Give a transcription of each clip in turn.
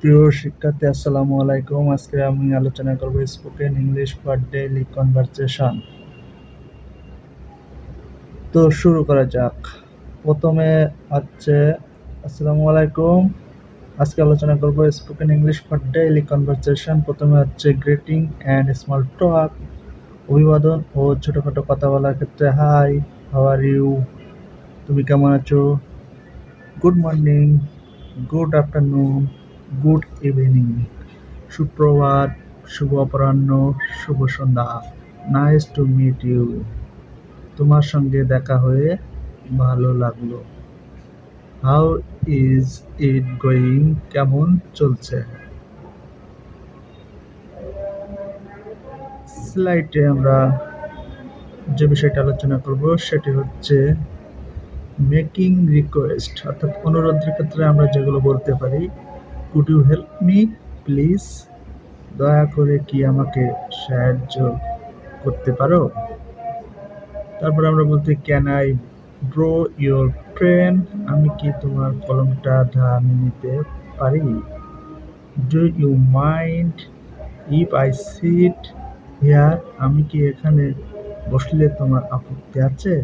প্রিয় শিক্ষার্থী, আসসালামু আলাইকুম। আজকে আমি আলোচনা করব spoken English for daily conversation. তো শুরু করা যাক। প্রথমে হচ্ছে আসসালামু আলাইকুম। আজকে আলোচনা করব spoken English for daily conversation. প্রথমে হচ্ছে গ্রিটিং অ্যান্ড স্মল টক, অভিবাদন ও ছোটখাটো কথা বলার ক্ষেত্রে হাই, হাউ আর ইউ, তুমি কেমন আছো, good morning, good afternoon, good evening, সুপ্রভাত, শুভ অপরাহ্ন, শুভ সন্ধ্যা, নাইস টু মিট ইউ, তোমার সঙ্গে দেখা হয়ে ভালো লাগলো, হাউ ইজ ইট গোয়িং, কেমন চলছে। স্লাইডে আমরা যে বিষয়টা আলোচনা করব সেটি হচ্ছে মেকিং রিকোয়েস্ট, অর্থাৎ অনুরোধের ক্ষেত্রে আমরা যেগুলো বলতে পারি, could you help me please, দয়া করে কি আমাকে সাহায্য করতে পারো। তারপর আমরা বলতে can I borrow your pen, আমি কি তোমার কলমটা ধার নিতে পারি। Do you mind if I sit here, আমি কি এখানে বসলে তোমার আপত্তি আছে।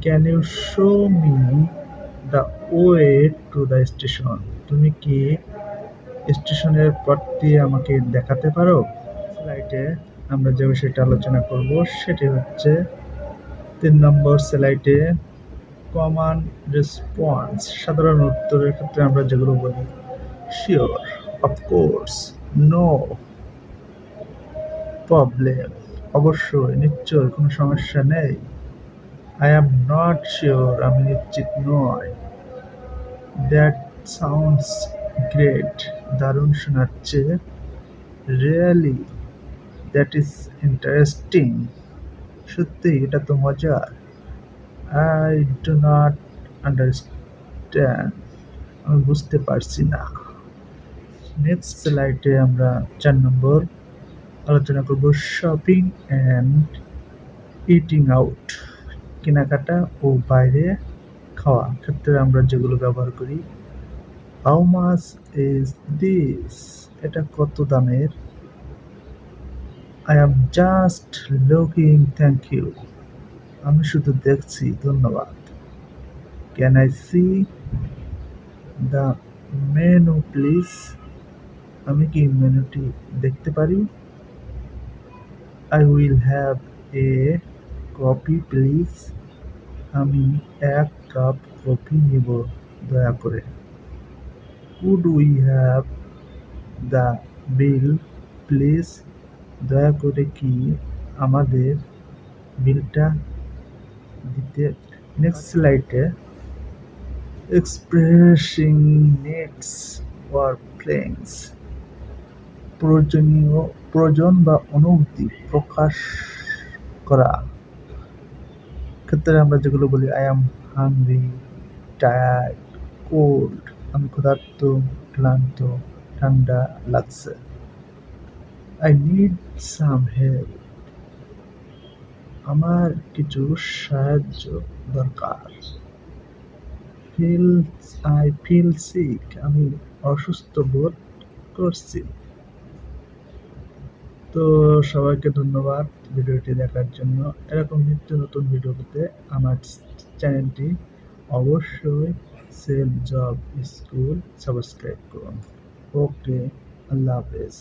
Can you show me the way to the station, তুমি কি স্টেশনের পথটি আমাকে দেখাতে পারো। স্লাইডে আমরা যে বিষয়টা আলোচনা করব সেটি হচ্ছে 3 নম্বর স্লাইডে কমন রেসপন্স, সাধারণ উত্তরের ক্ষেত্রে আমরা যেগুলো বলি, শিওর, অফকোর্স, নো, প্রবলেম, অবশ্যই, নিশ্চয়, কোনো সমস্যা নেই, আই অ্যাম নট শিওর, আমি নিশ্চিত নয়, দ্যাট সাউন্ডস গ্রেট, দারুণ শোনাচ্ছে, রিয়েলি, দ্যাট ইজ ইন্টারেস্টিং, সত্যি এটা তো মজার, আই ডু নট আন্ডারস্ট্যান্ড, আমি বুঝতে পারছি না। নেক্সট স্লাইডে আমরা 4 নম্বর আলোচনা করব শপিং অ্যান্ড ইটিং আউট, কেনাকাটা ও বাইরে খাওয়া ক্ষেত্রে আমরা যেগুলো ব্যবহার করি, হাউ মাচ ইজ দিস, এটা কত দামের, I am just looking, thank you, আমি শুধু দেখছি, ধন্যবাদ, can I see the menu please, আমি কি মেনুটি দেখতে পারি, I will have a coffee please, আমি 1 কাপ কফি নিব দয়া করে, could we have the bill please, দয়া করে কি আমাদের বিলটা দিতে। নেক্সট স্লাইডে এক্সপ্রেসিং নিডস অর ফিলিংস, প্রয়োজন বা অনুভূতি প্রকাশ করা ক্ষেত্রে আমরা যেগুলো বলি, I am hungry, tired, cold, আমি ক্ষুধার্ত, ক্লান্ত, ঠান্ডা লাগছে, আই নিড সাম হেল্প, আমার কিছু সাহায্য দরকার, আই ফিল সিক, আমি অসুস্থ বোধ করছি। তো সবাইকে ধন্যবাদ ভিডিওটি দেখার জন্য। এরকম নিত্য নতুন ভিডিও পেতে আমার চ্যানেলটি অবশ্যই সেলফ জব স্কুল সাবস্ক্রাইব করুন। ওকে, আল্লাহ হাফেজ।